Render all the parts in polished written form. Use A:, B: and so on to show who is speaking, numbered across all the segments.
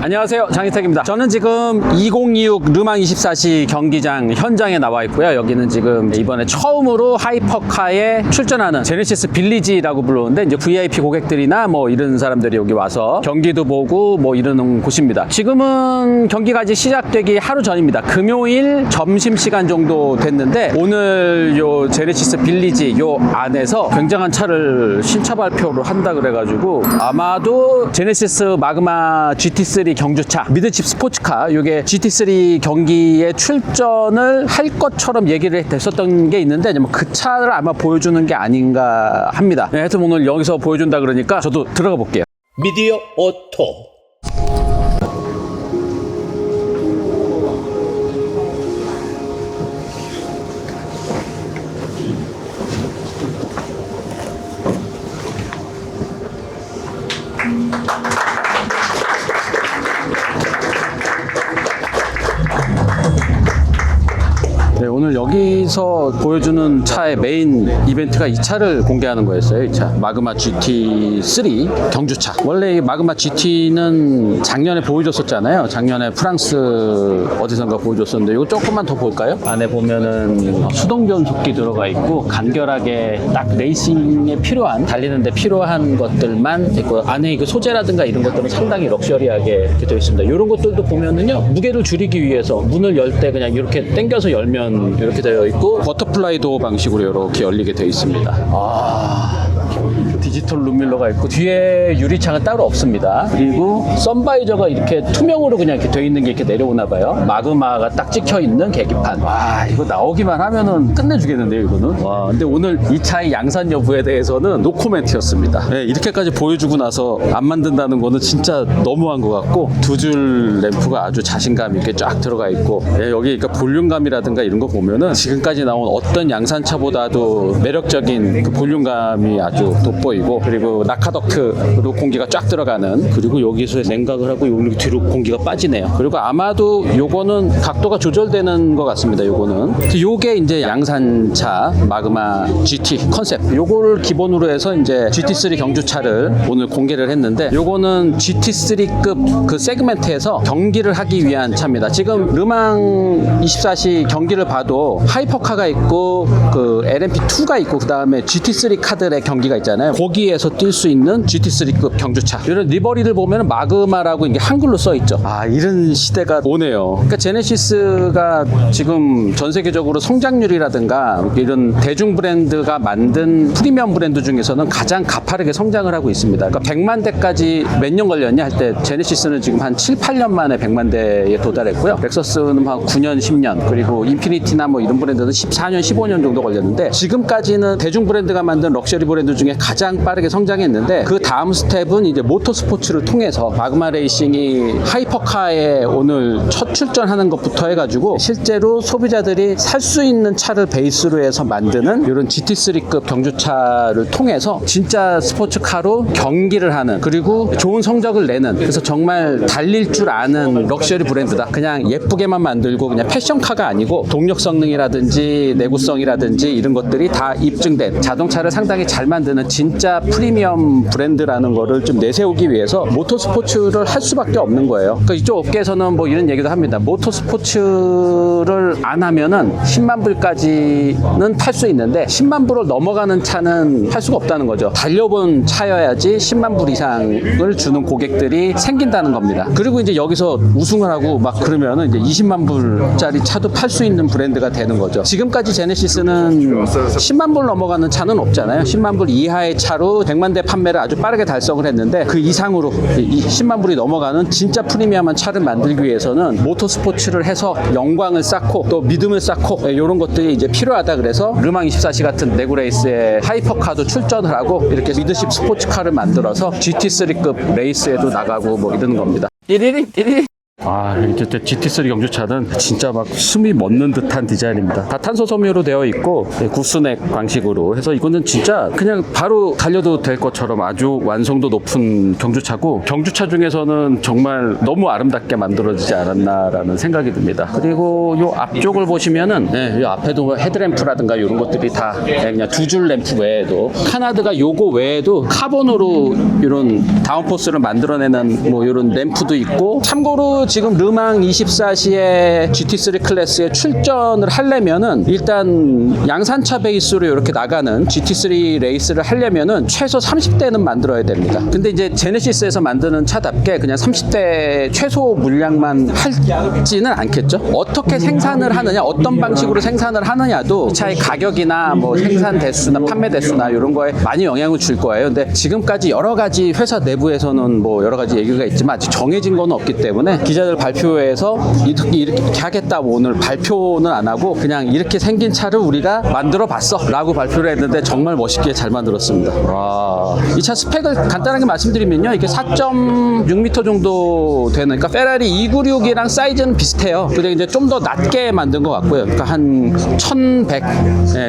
A: 안녕하세요, 장희택입니다. 저는 지금 2026 르망 24시 경기장 현장에 나와 있고요. 여기는 지금 이번에 처음으로 하이퍼카에 출전하는 제네시스 빌리지라고 부르는데, 이제 VIP 고객들이나 뭐 이런 사람들이 여기 와서 경기도 보고 뭐 이러는 곳입니다. 지금은 경기가 아직 시작되기 하루 전입니다. 금요일 점심시간 정도 됐는데, 오늘 요 제네시스 빌리지 요 안에서 굉장한 차를 신차 발표를 한다 그래가지고, 아마도 제네시스 마그마 GT3 경주차 미드칩 스포츠카, 이게 GT3 경기에 출전을 할 것처럼 얘기를 됐었던 게 있는데, 그 차를 아마 보여주는 게 아닌가 합니다. 네, 하여튼 오늘 여기서 보여준다 그러니까 저도 들어가 볼게요.
B: 미디어 오토.
A: 네, 오늘 여기서 보여주는 차의 메인 이벤트가 이 차를 공개하는 거였어요. 이 차 마그마 GT3 경주차. 원래 이 마그마 GT는 작년에 보여줬었잖아요. 작년에 프랑스 어디선가 보여줬었는데, 이거 조금만 더 볼까요? 안에 보면은 수동 변속기 들어가 있고, 간결하게 딱 레이싱에 필요한, 달리는데 필요한 것들만 있고, 안에 이거 소재라든가 이런 것들은 상당히 럭셔리하게 이렇게 되어 있습니다. 이런 것들도 보면은요, 무게를 줄이기 위해서 문을 열 때 그냥 이렇게 당겨서 열면 이렇게 되어 있고, 버터플라이 도어 방식으로 이렇게 열리게 되어 있습니다. 디지털 룸밀러가 있고, 뒤에 유리창은 따로 없습니다. 그리고 선바이저가 이렇게 투명으로 그냥 이렇게 되어 있는 게 이렇게 내려오나 봐요. 마그마가 딱 찍혀 있는 계기판. 와, 이거 나오기만 하면은 끝내주겠는데요, 이거는. 와, 근데 오늘 이 차의 양산 여부에 대해서는 노코멘트였습니다. 네, 이렇게까지 보여주고 나서 안 만든다는 거는 진짜 너무한 것 같고, 두 줄 램프가 아주 자신감 있게 쫙 들어가 있고, 네, 여기 그러니까 볼륨감이라든가 이런 거 보면은 지금까지 나온 어떤 양산차보다도 매력적인 그 볼륨감이 아주 돋보이고, 그리고 나카덕트로 공기가 쫙 들어가는, 그리고 여기서 냉각을 하고 여기 뒤로 공기가 빠지네요. 그리고 아마도 요거는 각도가 조절되는 것 같습니다. 요거는 요게 이제 양산차 마그마 GT 컨셉, 요거를 기본으로 해서 이제 GT3 경주차를 오늘 공개를 했는데, 요거는 GT3급 그 세그멘트에서 경기를 하기 위한 차입니다. 지금 르망 24시 경기를 봐도 하이퍼카가 있고, 그 LMP2가 있고, 그 다음에 GT3 카들의 경기가 있잖아요. 거기에서 뛸 수 있는 GT3급 경주차. 이런 리버리를 보면 마그마라고 이게 한글로 써있죠. 아, 이런 시대가 오네요. 그러니까 제네시스가 지금 전 세계적으로 성장률이라든가 이런 대중 브랜드가 만든 프리미엄 브랜드 중에서는 가장 가파르게 성장을 하고 있습니다. 그러니까 100만 대까지 몇 년 걸렸냐 할 때, 제네시스는 지금 한 7, 8년 만에 100만 대에 도달했고요. 렉서스는 한 9년, 10년, 그리고 인피니티나 뭐 이런 브랜드는 14년, 15년 정도 걸렸는데, 지금까지는 대중 브랜드가 만든 럭셔리 브랜드 중에 가장 빠르게 성장했는데, 그 다음 스텝은 이제 모터스포츠를 통해서 마그마 레이싱이 하이퍼카에 오늘 첫 출전하는 것부터 해가지고 실제로 소비자들이 살 수 있는 차를 베이스로 해서 만드는 이런 GT3급 경주차를 통해서 진짜 스포츠카로 경기를 하는, 그리고 좋은 성적을 내는, 그래서 정말 달릴 줄 아는 럭셔리 브랜드다. 그냥 예쁘게만 만들고 그냥 패션카가 아니고 동력 성능이라든지 내구성이라든지 이런 것들이 다 입증된 자동차를 상당히 잘 만드는 진짜 프리미엄 브랜드라는 거를 좀 내세우기 위해서 모터스포츠를 할 수밖에 없는 거예요. 그러니까 이쪽 업계에서는 뭐 이런 얘기도 합니다. 모터스포츠를 안 하면은 10만 불까지는 탈 수 있는데 10만 불을 넘어가는 차는 탈 수가 없다는 거죠. 달려본 차여야지 10만 불 이상을 주는 고객들이 생긴다는 겁니다. 그리고 이제 여기서 우승을 하고 막 그러면은 이제 20만 불짜리 차도 팔 수 있는 브랜드가 되는 거죠. 지금까지 제네시스는 10만 불 넘어가는 차는 없잖아요. 10만 불 이하의 차로 100만 대 판매를 아주 빠르게 달성을 했는데, 그 이상으로 10만 불이 넘어가는 진짜 프리미엄한 차를 만들기 위해서는 모터스포츠를 해서 영광을 쌓고 또 믿음을 쌓고 이런 것들이 이제 필요하다. 그래서 르망 24시 같은 내구레이스에 하이퍼카도 출전을 하고 이렇게 미드십 스포츠카를 만들어서 GT3급 레이스에도 나가고 뭐 이러는 겁니다. 띠리링 띠리링. 아, 이제 GT3 경주차는 진짜 막 숨이 멎는 듯한 디자인입니다. 다 탄소 섬유로 되어 있고 구스넥 방식으로 해서 이거는 진짜 그냥 바로 달려도 될 것처럼 아주 완성도 높은 경주차고, 경주차 중에서는 정말 너무 아름답게 만들어지지 않았나라는 생각이 듭니다. 그리고 요 앞쪽을 보시면은 요 앞에도 헤드램프라든가 이런 것들이 다 그냥 두 줄 램프 외에도 카나드가 요거 외에도 카본으로 이런 다운포스를 만들어내는 뭐 이런 램프도 있고, 참고로 지금 르망 24시에 GT3 클래스에 출전을 하려면은 일단 양산차 베이스로 이렇게 나가는 GT3 레이스를 하려면은 최소 30대는 만들어야 됩니다. 근데 이제 제네시스에서 만드는 차답게 그냥 30대 최소 물량만 할지는 않겠죠. 어떻게 생산을 하느냐, 어떤 방식으로 생산을 하느냐도 차의 가격이나 뭐 생산 대수나 판매 대수나 이런 거에 많이 영향을 줄 거예요. 근데 지금까지 여러 가지 회사 내부에서는 뭐 여러 가지 얘기가 있지만 아직 정해진 건 없기 때문에 기자들 발표회에서 이렇게 하겠다, 뭐 오늘 발표는 안 하고 그냥 이렇게 생긴 차를 우리가 만들어 봤어 라고 발표를 했는데 정말 멋있게 잘 만들었습니다. 와, 이 차 스펙을 간단하게 말씀드리면요, 이게 4.6m 정도 되는, 그러니까 페라리 296이랑 사이즈는 비슷해요. 근데 이제 좀 더 낮게 만든 것 같고요. 그러니까 한 1100,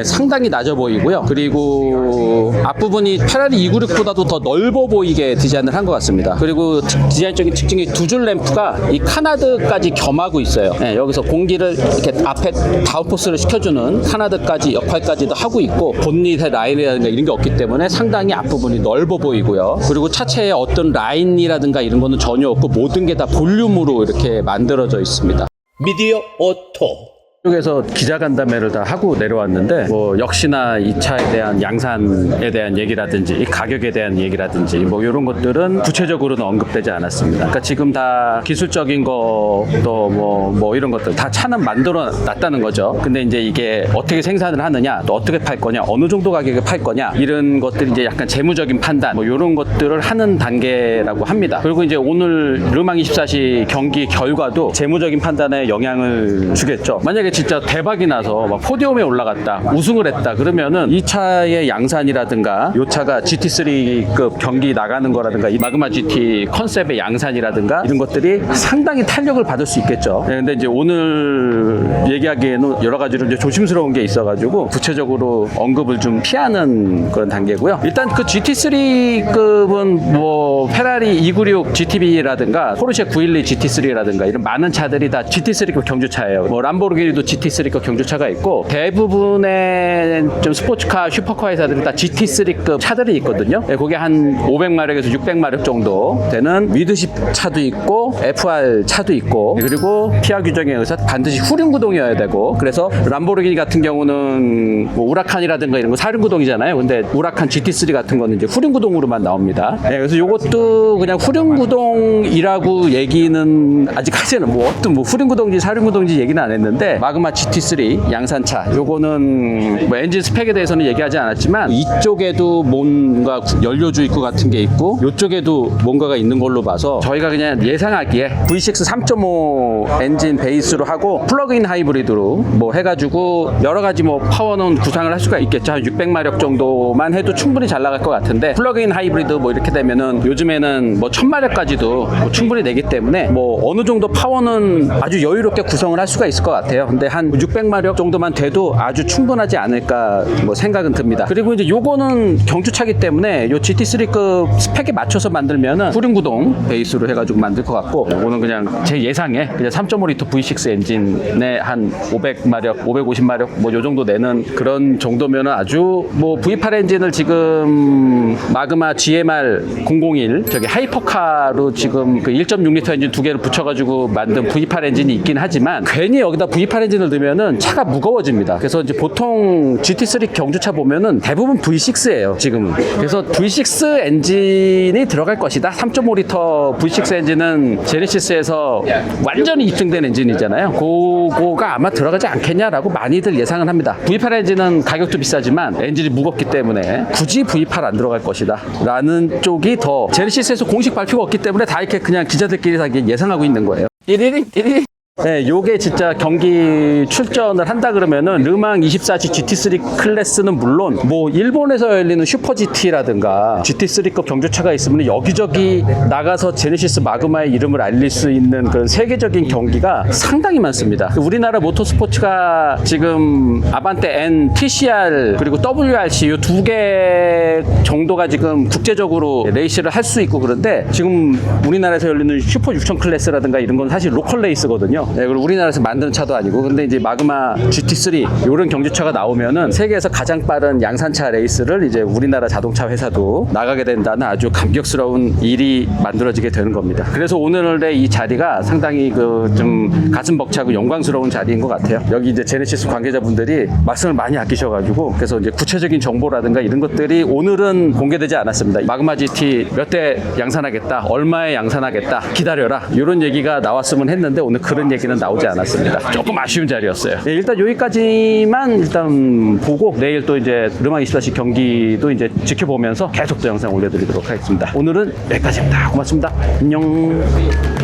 A: 상당히 낮아 보이고요. 그리고 앞부분이 페라리 296보다도 더 넓어 보이게 디자인을 한 것 같습니다. 그리고 디자인적인 특징이 두 줄 램프가 이 카나드까지 겸하고 있어요. 여기서 공기를 이렇게 앞에 다운포스를 시켜주는 카나드까지 역할까지도 하고 있고, 본닛의 라인이라든가 이런 게 없기 때문에 상당히 앞부분이 넓어 보이고요. 그리고 차체에 어떤 라인이라든가 이런 거는 전혀 없고 모든 게 다 볼륨으로 이렇게 만들어져 있습니다.
B: 미디어 오토.
A: 쪽에서 기자간담회를 다 하고 내려왔는데, 뭐 역시나 이 차에 대한 양산에 대한 얘기라든지 이 가격에 대한 얘기라든지 뭐 이런 것들은 구체적으로는 언급되지 않았습니다. 그러니까 지금 다 기술적인 것도 뭐 이런 것들 다 차는 만들어 놨다는 거죠. 근데 이제 이게 어떻게 생산을 하느냐, 또 어떻게 팔 거냐, 어느 정도 가격에 팔 거냐, 이런 것들이 이제 약간 재무적인 판단 뭐 이런 것들을 하는 단계라고 합니다. 그리고 이제 오늘 르망 24시 경기 결과도 재무적인 판단에 영향을 주겠죠. 만약에 진짜 대박이 나서 막 포디움에 올라갔다, 우승을 했다 그러면은 이 차의 양산이라든가 이 차가 GT3급 경기 나가는 거라든가 이 마그마 GT 컨셉의 양산이라든가 이런 것들이 상당히 탄력을 받을 수 있겠죠. 근데 이제 오늘 얘기하기에는 여러 가지로 이제 조심스러운 게 있어가지고 구체적으로 언급을 좀 피하는 그런 단계고요. 일단 그 GT3급은 뭐 페라리 296 GTB라든가 포르쉐 911 GT3라든가 이런 많은 차들이 다 GT3급 경주차예요. 뭐 람보르기니도 GT3급 경주차가 있고, 대부분의 좀 스포츠카, 슈퍼카 회사들이 다 GT3급 차들이 있거든요. 그게 한 500마력에서 600마력 정도 되는 미드십 차도 있고 FR 차도 있고, 그리고 피아 규정에 의해서 반드시 후륜구동이어야 되고, 그래서 람보르기니 같은 경우는 뭐 우라칸이라든가 이런 거 사륜구동이잖아요. 근데 우라칸 GT3 같은 거는 이제 후륜구동으로만 나옵니다. 그래서 이것도 그냥 후륜구동이라고 얘기는 아직까지는 뭐 어떤 뭐 후륜구동인지 사륜구동인지 얘기는 안 했는데, 마그마 GT3 양산차 요거는 뭐 엔진 스펙에 대해서는 얘기하지 않았지만 이쪽에도 뭔가 연료 주입구 같은 게 있고 이쪽에도 뭔가가 있는 걸로 봐서 저희가 그냥 예상하기에 V6 3.5 엔진 베이스로 하고 플러그인 하이브리드로 뭐 해가지고 여러 가지 뭐 파워는 구상을 할 수가 있겠죠. 한 600마력 정도만 해도 충분히 잘 나갈 것 같은데, 플러그인 하이브리드 뭐 이렇게 되면은 요즘에는 뭐 1000마력까지도 뭐 충분히 내기 때문에 뭐 어느 정도 파워는 아주 여유롭게 구성을 할 수가 있을 것 같아요. 근데 한 600마력 정도만 돼도 아주 충분하지 않을까 뭐 생각은 듭니다. 그리고 이제 요거는 경주차기 때문에 요 GT3급 스펙에 맞춰서 만들면은 후륜구동 베이스로 해가지고 만들 것 같고, 요거는 그냥 제 예상에 그냥 3.5L V6 엔진에 한 500마력, 550마력 뭐 요 정도 내는 그런 정도면은 아주 뭐 V8 엔진을 지금 마그마 GMR 001 저기 하이퍼카로 지금 그 1.6L 엔진 두 개를 붙여가지고 만든 V8 엔진이 있긴 하지만 괜히 여기다 V8 엔진을 넣으면은 차가 무거워집니다. 그래서 이제 보통 GT3 경주차 보면은 대부분 V6예요, 지금은. 그래서 V6 엔진이 들어갈 것이다. 3.5L V6 엔진은 제네시스에서 완전히 입증된 엔진이잖아요. 그거가 아마 들어가지 않겠냐라고 많이들 예상은 합니다. V8 엔진은 가격도 비싸지만 엔진이 무겁기 때문에 굳이 V8 안 들어갈 것이다 라는 쪽이 더, 제네시스에서 공식 발표가 없기 때문에 다 이렇게 그냥 기자들끼리 다 예상하고 있는 거예요. 띠리링 띠리링. 네, 요게 진짜 경기 출전을 한다 그러면은 르망 24시 GT3 클래스는 물론 뭐 일본에서 열리는 슈퍼 GT라든가 GT3급 경주차가 있으면 여기저기 나가서 제네시스 마그마의 이름을 알릴 수 있는 그런 세계적인 경기가 상당히 많습니다. 우리나라 모터스포츠가 지금 아반떼 N, TCR 그리고 WRC 이 두 개 정도가 지금 국제적으로 레이스를 할 수 있고 그런데 지금 우리나라에서 열리는 슈퍼 6000 클래스라든가 이런 건 사실 로컬 레이스거든요. 네, 그리고 우리나라에서 만드는 차도 아니고 근데 이제 마그마 GT3 이런 경주차가 나오면은 세계에서 가장 빠른 양산차 레이스를 이제 우리나라 자동차 회사도 나가게 된다는 아주 감격스러운 일이 만들어지게 되는 겁니다. 그래서 오늘의 이 자리가 상당히 그 좀 가슴 벅차고 영광스러운 자리인 것 같아요. 여기 이제 제네시스 관계자분들이 말씀을 많이 아끼셔가지고 그래서 이제 구체적인 정보라든가 이런 것들이 오늘은 공개되지 않았습니다. 마그마 GT 몇 대 양산하겠다, 얼마에 양산하겠다, 기다려라 이런 얘기가 나왔으면 했는데 오늘 그런 얘기는 나오지 않았습니다. 조금 아쉬운 자리였어요. 네, 일단 여기까지만 일단 보고 내일 또 이제 르망 24시 경기도 이제 지켜보면서 계속 또 영상 올려드리도록 하겠습니다. 오늘은 여기까지입니다. 고맙습니다. 안녕.